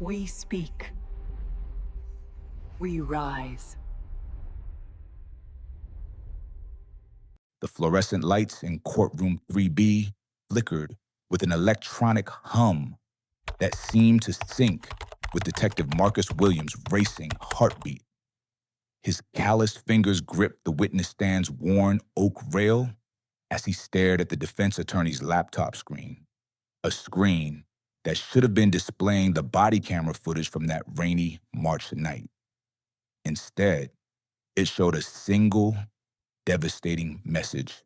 We speak. We rise. The fluorescent lights in courtroom 3B flickered with an electronic hum that seemed to sync with Detective Marcus Williams' racing heartbeat. His calloused fingers gripped the witness stand's worn oak rail as he stared at the defense attorney's laptop screen, a screen that should have been displaying the body camera footage from that rainy March night. Instead, it showed a single devastating message: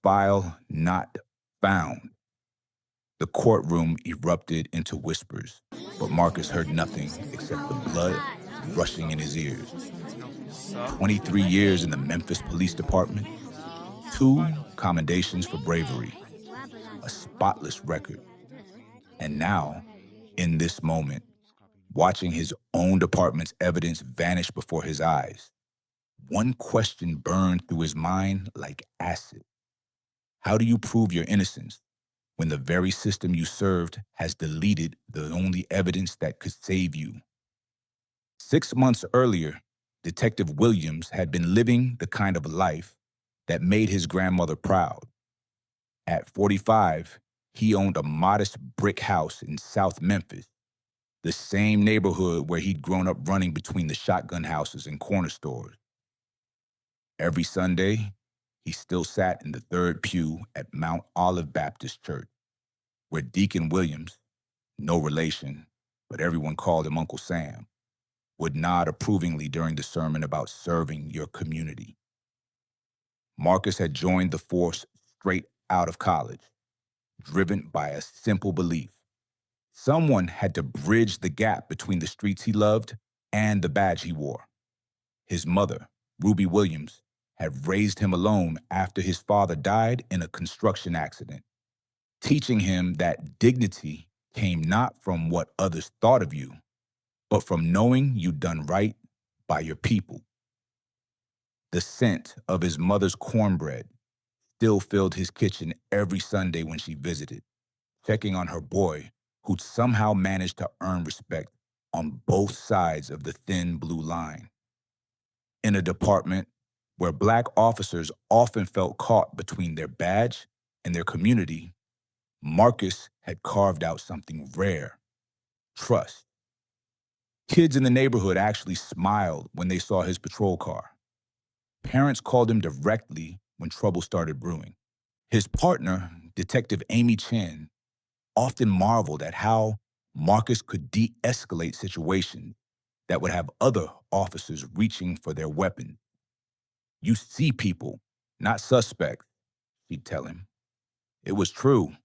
file not found. The courtroom erupted into whispers, but Marcus heard nothing except the blood rushing in his ears. 23 years in the Memphis Police Department, 2 commendations for bravery, a spotless record. And now, in this moment, watching his own department's evidence vanish before his eyes, one question burned through his mind like acid. How do you prove your innocence when the very system you served has deleted the only evidence that could save you? 6 months earlier, Detective Williams had been living the kind of life that made his grandmother proud. At 45, he owned a modest brick house in South Memphis, the same neighborhood where he'd grown up running between the shotgun houses and corner stores. Every Sunday, he still sat in the third pew at Mount Olive Baptist Church, where Deacon Williams, no relation, but everyone called him Uncle Sam, would nod approvingly during the sermon about serving your community. Marcus had joined the force straight out of college, driven by a simple belief: someone had to bridge the gap between the streets he loved and the badge he wore. His mother, Ruby Williams, had raised him alone after his father died in a construction accident, teaching him that dignity came not from what others thought of you, but from knowing you'd done right by your people. The scent of his mother's cornbread still filled his kitchen every Sunday when she visited, checking on her boy, who'd somehow managed to earn respect on both sides of the thin blue line. In a department where Black officers often felt caught between their badge and their community, Marcus had carved out something rare: trust. Kids in the neighborhood actually smiled when they saw his patrol car. Parents called him directly when trouble started brewing. His partner, Detective Amy Chen, often marveled at how Marcus could de-escalate situations that would have other officers reaching for their weapons. "You see people, not suspects," she'd tell him. It was true.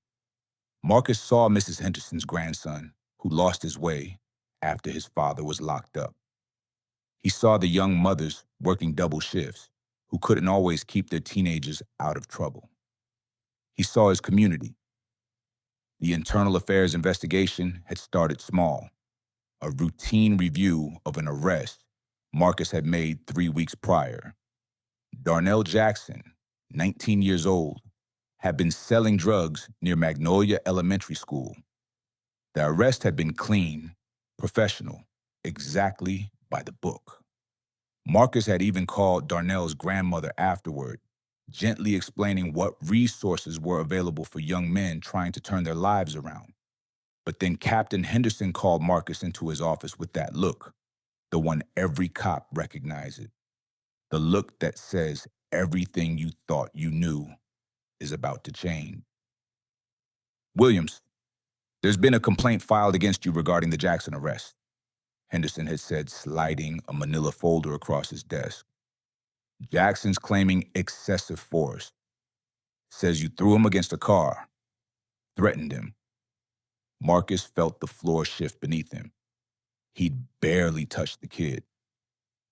Marcus saw Mrs. Henderson's grandson, who lost his way after his father was locked up. He saw the young mothers working double shifts, who couldn't always keep their teenagers out of trouble. He saw his community. The internal affairs investigation had started small, a routine review of an arrest Marcus had made 3 weeks prior. Darnell Jackson, 19 years old, had been selling drugs near Magnolia Elementary School. The arrest had been clean, professional, exactly by the book. Marcus had even called Darnell's grandmother afterward, gently explaining what resources were available for young men trying to turn their lives around. But then Captain Henderson called Marcus into his office with that look, the one every cop recognizes, the look that says everything you thought you knew is about to change. "Williams, there's been a complaint filed against you regarding the Jackson arrest," Henderson had said, sliding a manila folder across his desk. "Jackson's claiming excessive force. Says you threw him against a car, threatened him." Marcus felt the floor shift beneath him. He'd barely touched the kid.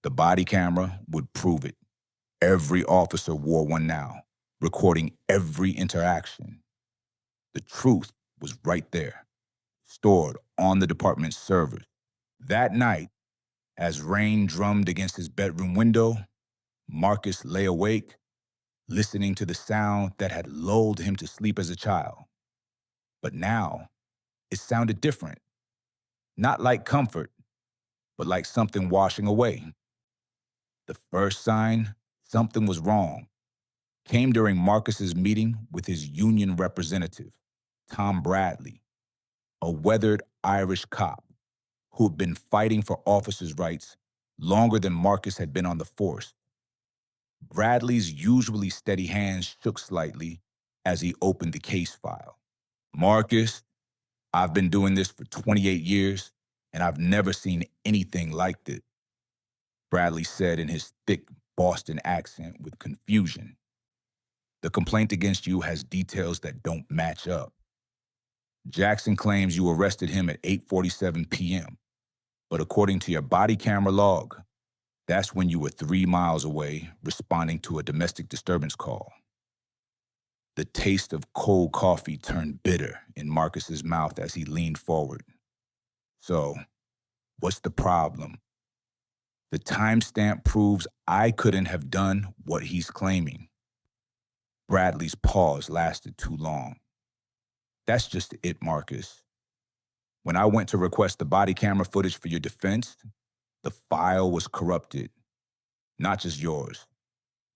The body camera would prove it. Every officer wore one now, recording every interaction. The truth was right there, stored on the department's servers. That night, as rain drummed against his bedroom window, Marcus lay awake, listening to the sound that had lulled him to sleep as a child. But now, it sounded different. Not like comfort, but like something washing away. The first sign something was wrong came during Marcus's meeting with his union representative, Tom Bradley, a weathered Irish cop who had been fighting for officers' rights longer than Marcus had been on the force. Bradley's usually steady hands shook slightly as he opened the case file. Marcus, I've been doing this for 28 years, and I've never seen anything like this, Bradley said in his thick Boston accent with confusion. The complaint against you has details that don't match up. Jackson claims you arrested him at 8:47 p.m., but according to your body camera log, that's when you were 3 miles away responding to a domestic disturbance call. The taste of cold coffee turned bitter in Marcus's mouth as he leaned forward. So, what's the problem? The timestamp proves I couldn't have done what he's claiming. Bradley's pause lasted too long. That's just it, Marcus. When I went to request the body camera footage for your defense, the file was corrupted. Not just yours.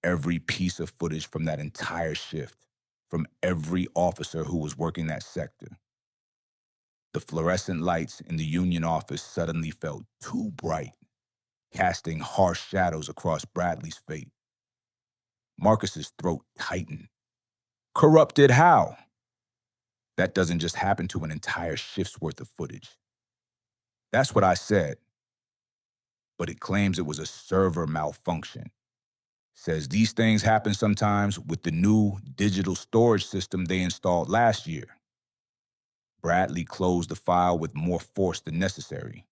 Every piece of footage from that entire shift, from every officer who was working that sector. The fluorescent lights in the union office suddenly felt too bright, casting harsh shadows across Bradley's face. Marcus's throat tightened. Corrupted how? That doesn't just happen to an entire shift's worth of footage. That's what I said. But it claims it was a server malfunction. Says these things happen sometimes with the new digital storage system they installed last year. Bradley closed the file with more force than necessary.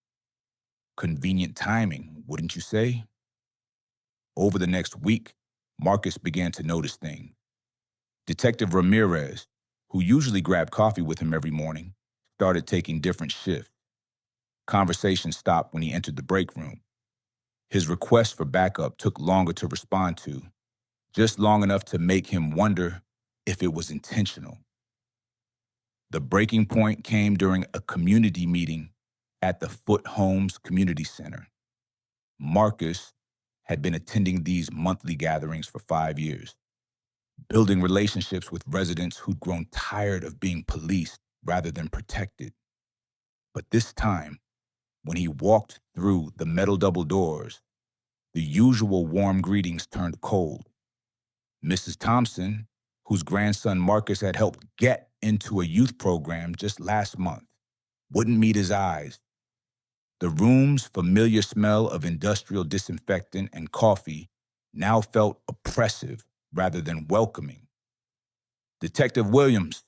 Convenient timing, wouldn't you say? Over the next week, Marcus began to notice things. Detective Ramirez, who usually grabbed coffee with him every morning, started taking different shifts. Conversation stopped when he entered the break room. His request for backup took longer to respond to, just long enough to make him wonder if it was intentional. The breaking point came during a community meeting at the Foot Homes Community Center. Marcus had been attending these monthly gatherings for 5 years, building relationships with residents who'd grown tired of being policed rather than protected. But this time, when he walked through the metal double doors, the usual warm greetings turned cold. Mrs. Thompson, whose grandson Marcus had helped get into a youth program just last month, wouldn't meet his eyes. The room's familiar smell of industrial disinfectant and coffee now felt oppressive rather than welcoming. Detective Williams,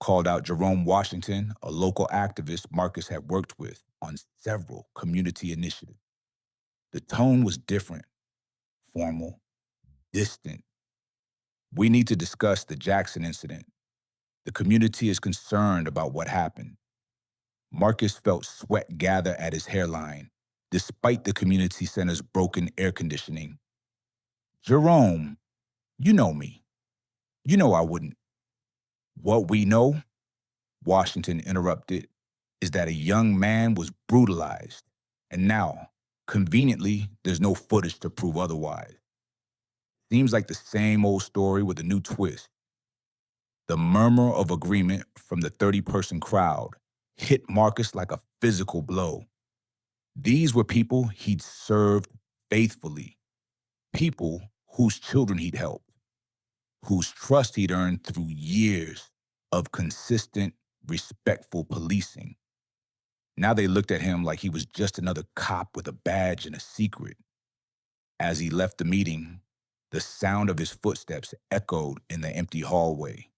called out Jerome Washington, a local activist Marcus had worked with on several community initiatives. The tone was different, formal, distant. We need to discuss the Jackson incident. The community is concerned about what happened. Marcus felt sweat gather at his hairline, despite the community center's broken air conditioning. Jerome, you know me. You know I wouldn't. What we know, Washington interrupted, is that a young man was brutalized. And now, conveniently, there's no footage to prove otherwise. Seems like the same old story with a new twist. The murmur of agreement from the 30-person crowd hit Marcus like a physical blow. These were people he'd served faithfully, people whose children he'd helped, whose trust he'd earned through years of consistent, respectful policing. Now they looked at him like he was just another cop with a badge and a secret. As he left the meeting, the sound of his footsteps echoed in the empty hallway,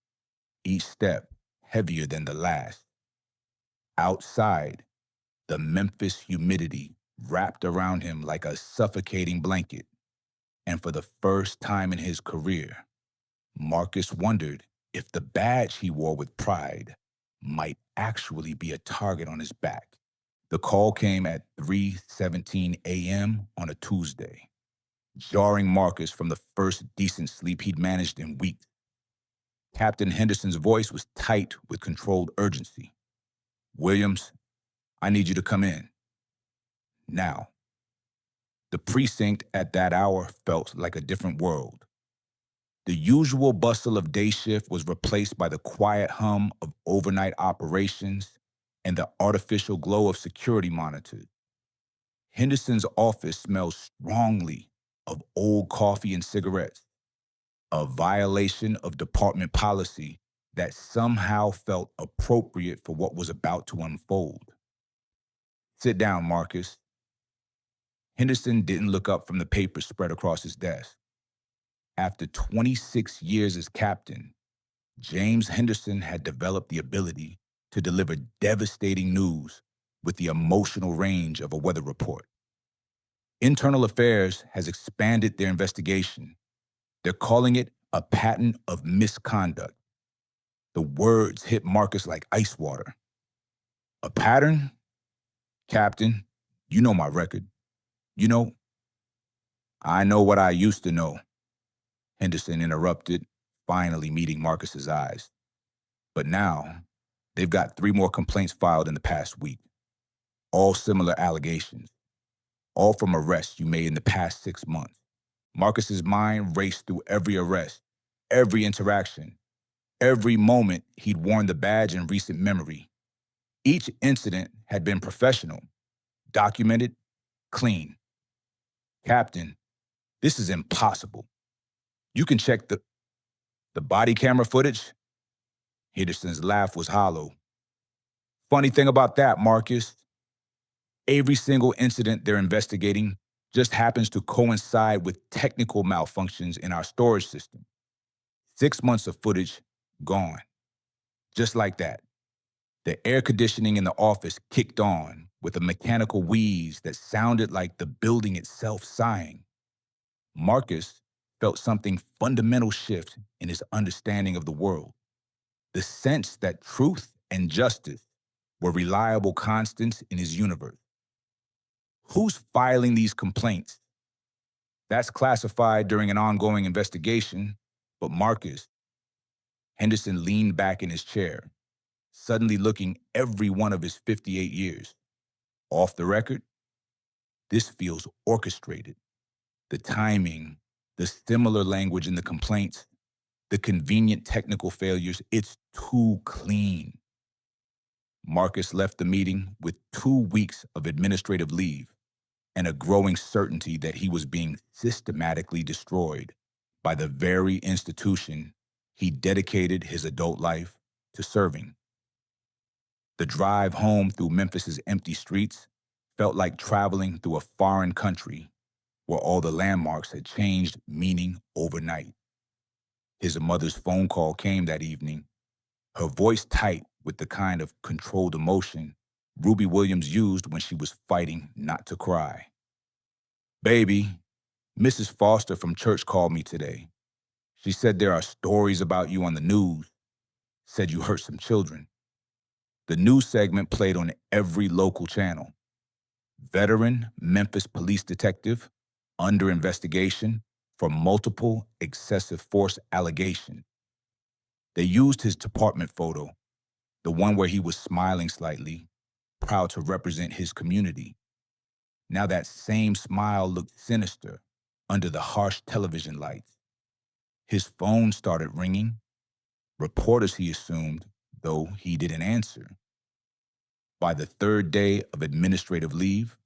each step heavier than the last. Outside, the Memphis humidity wrapped around him like a suffocating blanket. And for the first time in his career, Marcus wondered if the badge he wore with pride might actually be a target on his back. The call came at 3:17 a.m. on a Tuesday, jarring Marcus from the first decent sleep he'd managed in weeks. Captain Henderson's voice was tight with controlled urgency. Williams, I need you to come in. Now. The precinct at that hour felt like a different world. The usual bustle of day shift was replaced by the quiet hum of overnight operations and the artificial glow of security monitors. Henderson's office smelled strongly of old coffee and cigarettes, a violation of department policy that somehow felt appropriate for what was about to unfold. Sit down, Marcus. Henderson didn't look up from the papers spread across his desk. After 26 years as captain, James Henderson had developed the ability to deliver devastating news with the emotional range of a weather report. Internal Affairs has expanded their investigation. They're calling it a pattern of misconduct. The words hit Marcus like ice water. A pattern? Captain, you know my record. You know, I know what I used to know, Henderson interrupted, finally meeting Marcus's eyes. But now, they've got 3 more complaints filed in the past week, all similar allegations, all from arrests you made in the past 6 months. Marcus's mind raced through every arrest, every interaction, every moment he'd worn the badge in recent memory. Each incident had been professional, documented, clean. Captain, this is impossible. You can check the body camera footage. Henderson's laugh was hollow. Funny thing about that, Marcus, every single incident they're investigating just happens to coincide with technical malfunctions in our storage system. 6 months of footage gone. Just like that. The air conditioning in the office kicked on with a mechanical wheeze that sounded like the building itself sighing. Marcus felt something fundamental shift in his understanding of the world. The sense that truth and justice were reliable constants in his universe. Who's filing these complaints? That's classified during an ongoing investigation, but Marcus, Henderson leaned back in his chair, suddenly looking every one of his 58 years. Off the record, this feels orchestrated. The timing, the similar language in the complaints, the convenient technical failures, it's too clean. Marcus left the meeting with 2 weeks of administrative leave and a growing certainty that he was being systematically destroyed by the very institution he dedicated his adult life to serving. The drive home through Memphis's empty streets felt like traveling through a foreign country where all the landmarks had changed meaning overnight. His mother's phone call came that evening, her voice tight with the kind of controlled emotion Ruby Williams used when she was fighting not to cry. Baby, Mrs. Foster from church called me today. She said there are stories about you on the news, said you hurt some children. The news segment played on every local channel. Veteran Memphis police detective under investigation for multiple excessive force allegations. They used his department photo, the one where he was smiling slightly, proud to represent his community. Now that same smile looked sinister under the harsh television lights. His phone started ringing. Reporters, he assumed, though he didn't answer. By the 3rd day of administrative leave,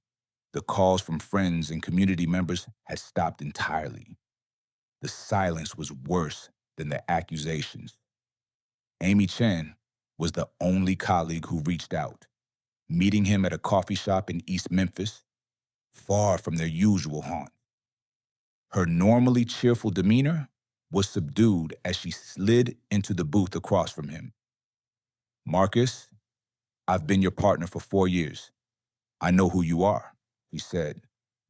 the calls from friends and community members had stopped entirely. The silence was worse than the accusations. Amy Chen was the only colleague who reached out, meeting him at a coffee shop in East Memphis, far from their usual haunt. Her normally cheerful demeanor was subdued as she slid into the booth across from him. Marcus, I've been your partner for 4 years. I know who you are, he said,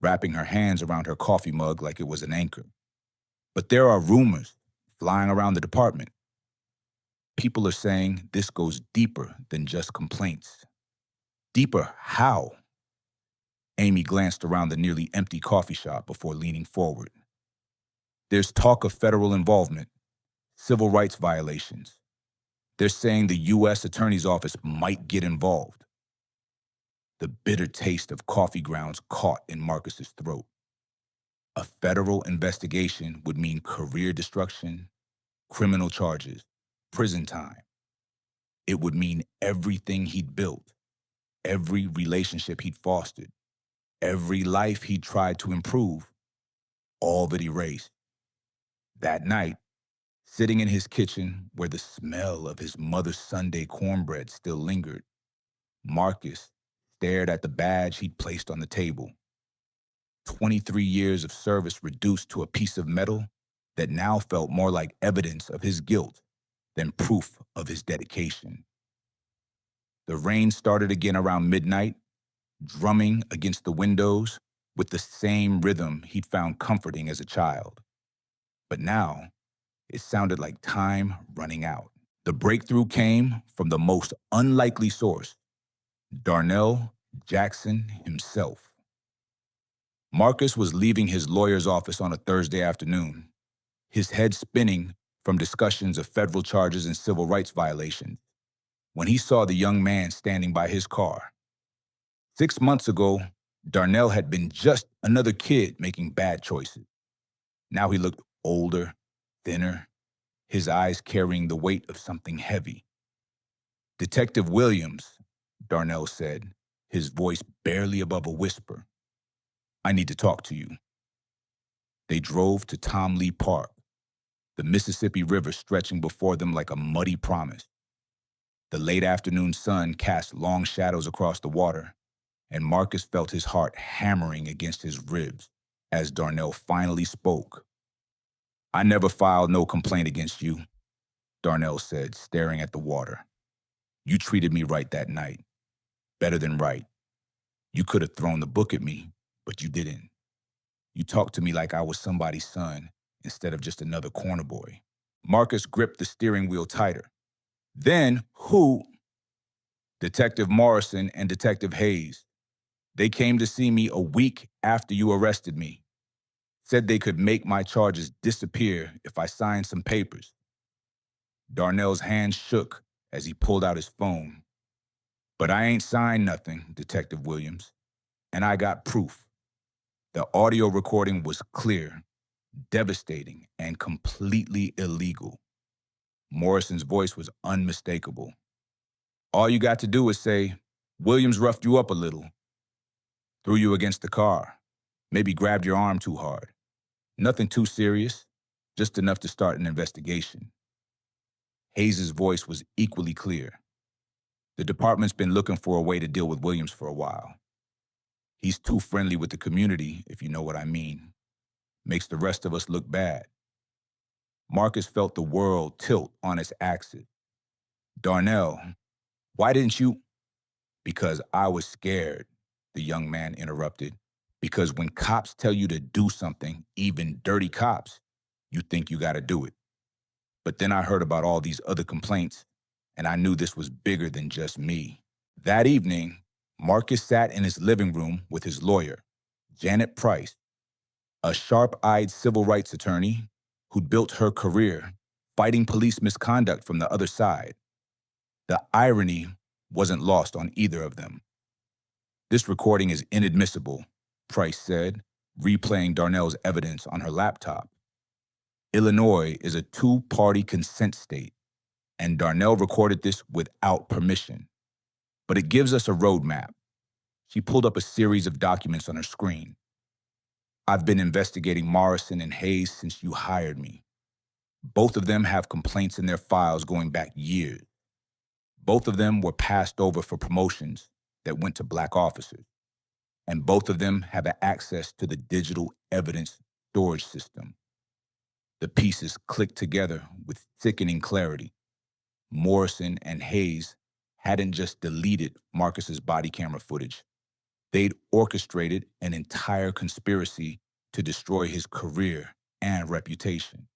wrapping her hands around her coffee mug like it was an anchor. But there are rumors flying around the department. People are saying this goes deeper than just complaints. Deeper how? Amy glanced around the nearly empty coffee shop before leaning forward. There's talk of federal involvement, civil rights violations. They're saying the U.S. Attorney's Office might get involved. The bitter taste of coffee grounds caught in Marcus's throat. A federal investigation would mean career destruction, criminal charges, prison time. It would mean everything he'd built, every relationship he'd fostered, every life he'd tried to improve, all but erased. That night, sitting in his kitchen where the smell of his mother's Sunday cornbread still lingered, Marcus stared at the badge he'd placed on the table. 23 years of service reduced to a piece of metal that now felt more like evidence of his guilt than proof of his dedication. The rain started again around midnight, drumming against the windows with the same rhythm he'd found comforting as a child. But now, it sounded like time running out. The breakthrough came from the most unlikely source, Darnell Jackson himself. Marcus was leaving his lawyer's office on a Thursday afternoon, his head spinning from discussions of federal charges and civil rights violations, when he saw the young man standing by his car. 6 months ago, Darnell had been just another kid making bad choices. Now he looked older, thinner, his eyes carrying the weight of something heavy. "Detective Williams," Darnell said, his voice barely above a whisper. "I need to talk to you." They drove to Tom Lee Park, the Mississippi River stretching before them like a muddy promise. The late afternoon sun cast long shadows across the water, and Marcus felt his heart hammering against his ribs as Darnell finally spoke. "I never filed no complaint against you," Darnell said, staring at the water. "You treated me right that night. Better than right. You could have thrown the book at me, but you didn't. You talked to me like I was somebody's son instead of just another corner boy." Marcus gripped the steering wheel tighter. "Then who?" "Detective Morrison and Detective Hayes. They came to see me a week after you arrested me. Said they could make my charges disappear if I signed some papers." Darnell's hand shook as he pulled out his phone. "But I ain't signed nothing, Detective Williams. And I got proof." The audio recording was clear, devastating, and completely illegal. Morrison's voice was unmistakable. "All you got to do is say, Williams roughed you up a little, threw you against the car, maybe grabbed your arm too hard. Nothing too serious, just enough to start an investigation." Hayes's voice was equally clear. "The department's been looking for a way to deal with Williams for a while. He's too friendly with the community, if you know what I mean. Makes the rest of us look bad." Marcus felt the world tilt on its axis. "Darnell, why didn't you—" "Because I was scared," the young man interrupted. "Because when cops tell you to do something, even dirty cops, you think you gotta do it. But then I heard about all these other complaints, and I knew this was bigger than just me." That evening, Marcus sat in his living room with his lawyer, Janet Price, a sharp-eyed civil rights attorney who'd built her career fighting police misconduct from the other side. The irony wasn't lost on either of them. "This recording is inadmissible," Price said, replaying Darnell's evidence on her laptop. "Illinois is a two-party consent state, and Darnell recorded this without permission. But it gives us a roadmap." She pulled up a series of documents on her screen. "I've been investigating Morrison and Hayes since you hired me. Both of them have complaints in their files going back years. Both of them were passed over for promotions that went to black officers. And both of them have access to the digital evidence storage system." The pieces clicked together with sickening clarity. Morrison and Hayes hadn't just deleted Marcus's body camera footage. They'd orchestrated an entire conspiracy to destroy his career and reputation.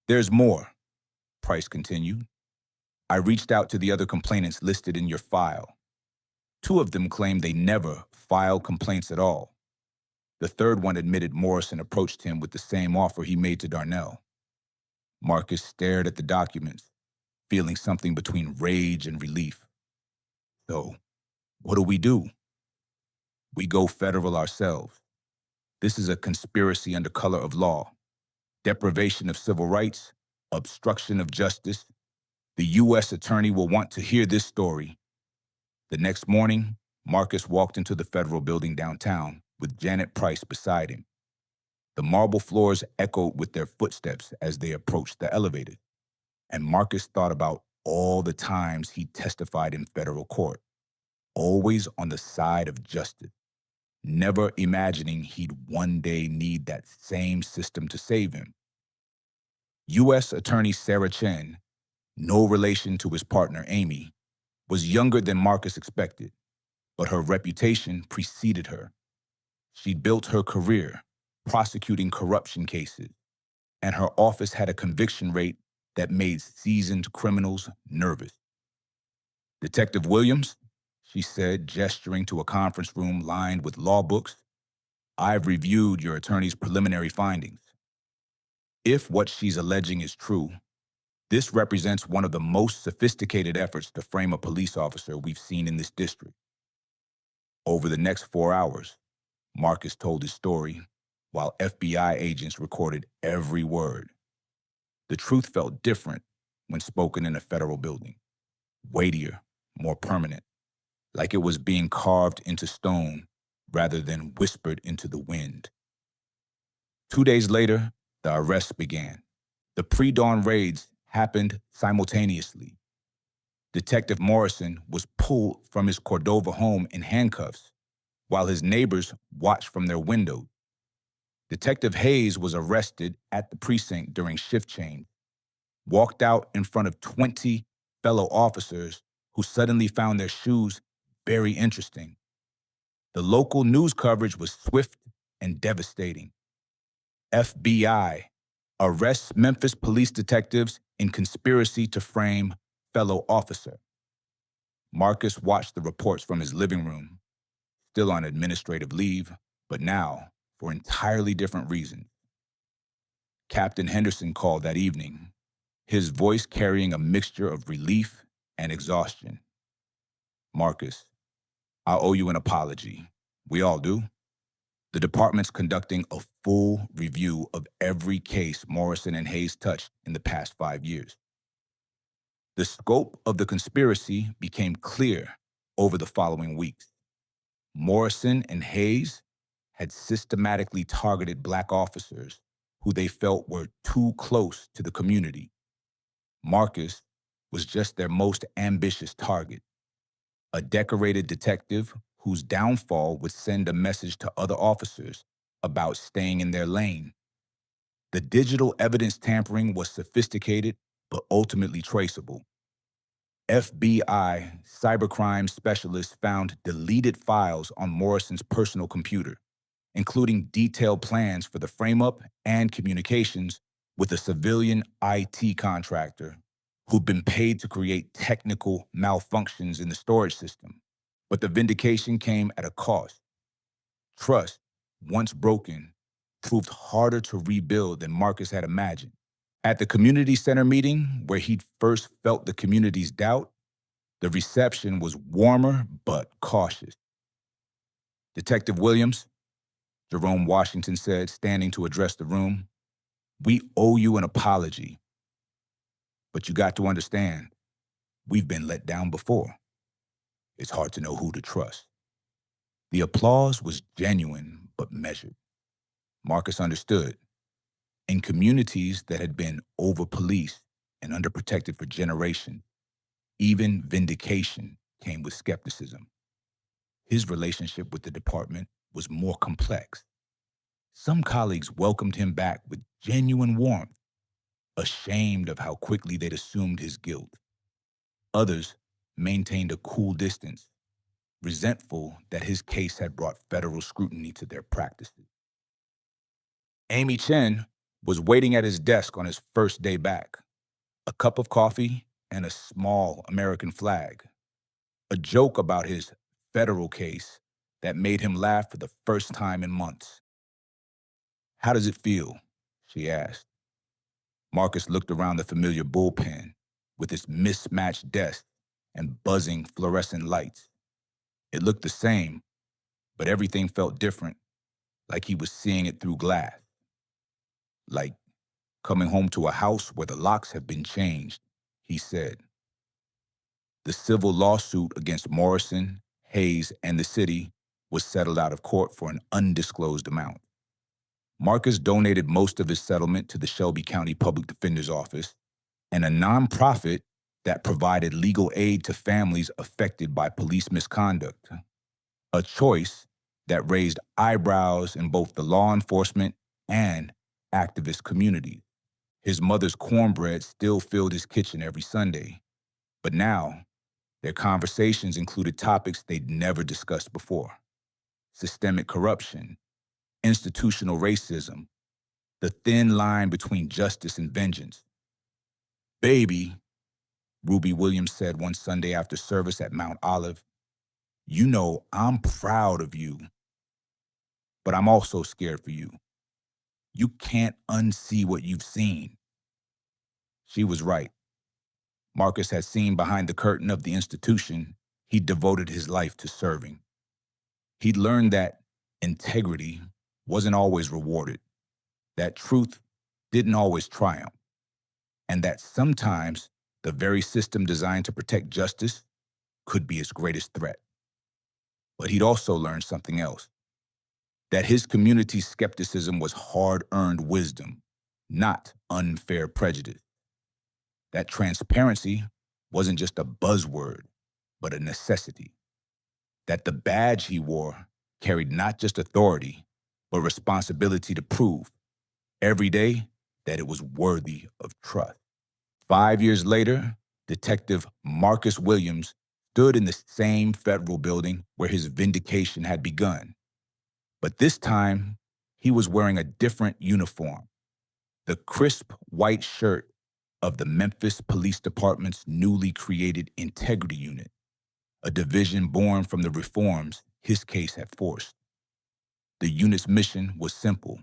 "There's more," Price continued. "I reached out to the other complainants listed in your file. 2 of them claimed they never filed complaints at all. The third one admitted Morrison approached him with the same offer he made to Darnell." Marcus stared at the documents, feeling something between rage and relief. "So, what do we do?" We go federal ourselves. This is a conspiracy under color of law, deprivation of civil rights, obstruction of justice. The U.S. attorney will want to hear this story. The next morning, Marcus walked into the federal building downtown with Janet Price beside him. The marble floors echoed with their footsteps as they approached the elevator, and Marcus thought about all the times he testified in federal court, always on the side of justice, never imagining he'd one day need that same system to save him. U.S. Attorney Sarah Chen, no relation to his partner Amy, was younger than Marcus expected, but her reputation preceded her. She'd built her career prosecuting corruption cases, and her office had a conviction rate that made seasoned criminals nervous. "Detective Williams," she said, gesturing to a conference room lined with law books, "I've reviewed your attorney's preliminary findings. If what she's alleging is true, this represents one of the most sophisticated efforts to frame a police officer we've seen in this district." Over the next 4 hours, Marcus told his story while FBI agents recorded every word. The truth felt different when spoken in a federal building, weightier, more permanent, like it was being carved into stone rather than whispered into the wind. 2 days later, the arrests began. The pre-dawn raids happened simultaneously. Detective Morrison was pulled from his Cordova home in handcuffs, while his neighbors watched from their windows. Detective Hayes was arrested at the precinct during shift change, walked out in front of 20 fellow officers who suddenly found their shoes very interesting. The local news coverage was swift and devastating. FBI arrests Memphis police detectives in conspiracy to frame fellow officer. Marcus watched the reports from his living room, still on administrative leave, but now for entirely different reasons. Captain Henderson called that evening, his voice carrying a mixture of relief and exhaustion. "Marcus, I owe you an apology. We all do. The department's conducting a full review of every case Morrison and Hayes touched in the past 5 years. The scope of the conspiracy became clear over the following weeks. Morrison and Hayes had systematically targeted Black officers who they felt were too close to the community. Marcus was just their most ambitious target, a decorated detective whose downfall would send a message to other officers about staying in their lane. The digital evidence tampering was sophisticated but ultimately traceable. FBI cybercrime specialists found deleted files on Morrison's personal computer, including detailed plans for the frame-up and communications with a civilian IT contractor who'd been paid to create technical malfunctions in the storage system. But the vindication came at a cost. Trust, once broken, proved harder to rebuild than Marcus had imagined. At the community center meeting, where he'd first felt the community's doubt, the reception was warmer but cautious. "Detective Williams," Jerome Washington said, standing to address the room, "we owe you an apology. But you got to understand, we've been let down before. It's hard to know who to trust." The applause was genuine but measured. Marcus understood. In communities that had been over-policed and underprotected for generations, even vindication came with skepticism. His relationship with the department was more complex. Some colleagues welcomed him back with genuine warmth, ashamed of how quickly they'd assumed his guilt. Others maintained a cool distance, resentful that his case had brought federal scrutiny to their practices. Amy Chen was waiting at his desk on his first day back, a cup of coffee and a small American flag, a joke about his federal case that made him laugh for the first time in months. "How does it feel?" she asked. Marcus looked around the familiar bullpen with its mismatched desks and buzzing fluorescent lights. It looked the same, but everything felt different, like he was seeing it through glass, like coming home to a house where the locks have been changed, he said. The civil lawsuit against Morrison, Hayes, and the city was settled out of court for an undisclosed amount. Marcus donated most of his settlement to the Shelby County Public Defender's Office and a nonprofit that provided legal aid to families affected by police misconduct, a choice that raised eyebrows in both the law enforcement and activist communities. His mother's cornbread still filled his kitchen every Sunday, but now their conversations included topics they'd never discussed before: systemic corruption, institutional racism, the thin line between justice and vengeance. "Baby," Ruby Williams said one Sunday after service at Mount Olive, "you know I'm proud of you, but I'm also scared for you. You can't unsee what you've seen." She was right. Marcus had seen behind the curtain of the institution he'd devoted his life to serving. He'd learned that integrity wasn't always rewarded, that truth didn't always triumph, and that sometimes the very system designed to protect justice could be its greatest threat. But he'd also learned something else: that his community's skepticism was hard-earned wisdom, not unfair prejudice. That transparency wasn't just a buzzword, but a necessity. That the badge he wore carried not just authority, but responsibility to prove, every day, that it was worthy of trust. 5 years later, Detective Marcus Williams stood in the same federal building where his vindication had begun. But this time, he was wearing a different uniform: the crisp white shirt of the Memphis Police Department's newly created Integrity Unit, a division born from the reforms his case had forced. The unit's mission was simple: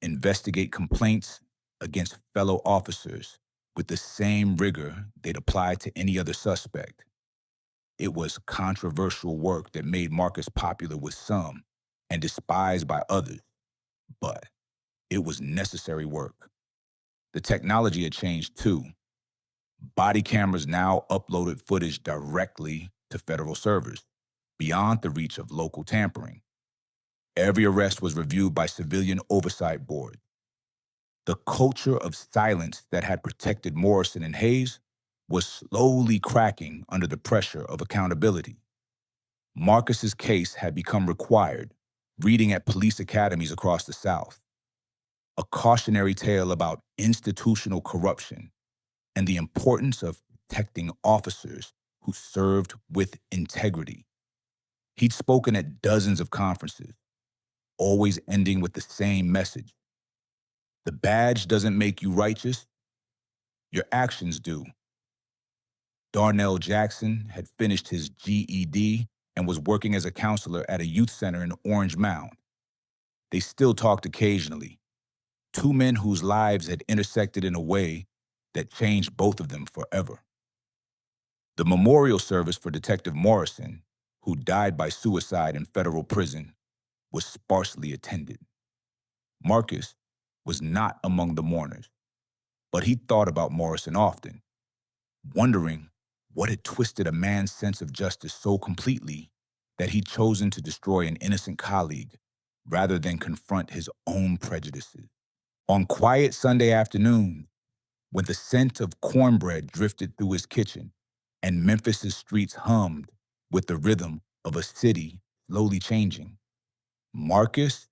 investigate complaints against fellow officers with the same rigor they'd apply to any other suspect. It was controversial work that made Marcus popular with some and despised by others, but it was necessary work. The technology had changed too. Body cameras now uploaded footage directly to federal servers, beyond the reach of local tampering. Every arrest was reviewed by civilian oversight boards. The culture of silence that had protected Morrison and Hayes was slowly cracking under the pressure of accountability. Marcus's case had become required reading at police academies across the South, a cautionary tale about institutional corruption and the importance of protecting officers who served with integrity. He'd spoken at dozens of conferences, always ending with the same message: the badge doesn't make you righteous, your actions do. Darnell Jackson had finished his GED and was working as a counselor at a youth center in Orange Mound. They still talked occasionally, two men whose lives had intersected in a way that changed both of them forever. The memorial service for Detective Morrison, who died by suicide in federal prison, was sparsely attended. Marcus was not among the mourners, but he thought about Morrison often, wondering what had twisted a man's sense of justice so completely that he'd chosen to destroy an innocent colleague rather than confront his own prejudices. On quiet Sunday afternoons, when the scent of cornbread drifted through his kitchen and Memphis's streets hummed with the rhythm of a city slowly changing, Marcus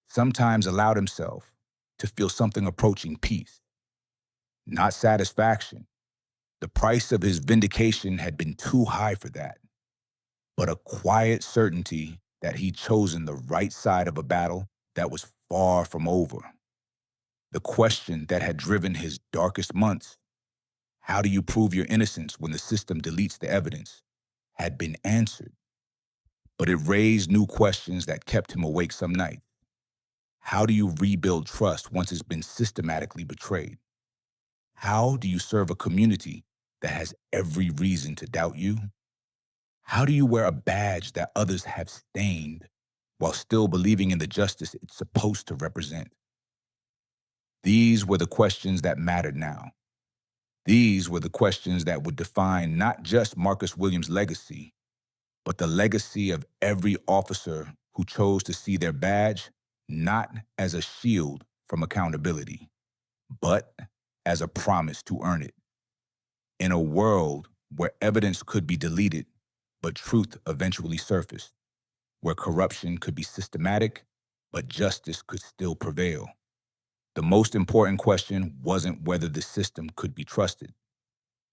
sometimes allowed himself to feel something approaching peace. Not satisfaction. The price of his vindication had been too high for that, but a quiet certainty that he'd chosen the right side of a battle that was far from over. The question that had driven his darkest months, how do you prove your innocence when the system deletes the evidence, had been answered. But it raised new questions that kept him awake some nights. How do you rebuild trust once it's been systematically betrayed? How do you serve a community that has every reason to doubt you? How do you wear a badge that others have stained while still believing in the justice it's supposed to represent. These were the questions that mattered now. These were the questions that would define not just Marcus Williams' legacy, but the legacy of every officer who chose to see their badge not as a shield from accountability, but as a promise to earn it. In a world where evidence could be deleted, but truth eventually surfaced, where corruption could be systematic, but justice could still prevail. The most important question wasn't whether the system could be trusted.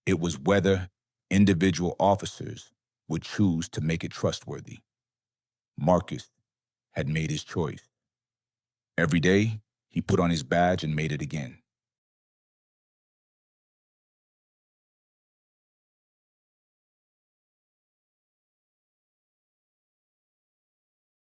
It was whether individual officers would choose to make it trustworthy. Marcus had made his choice. Every day, he put on his badge and made it again.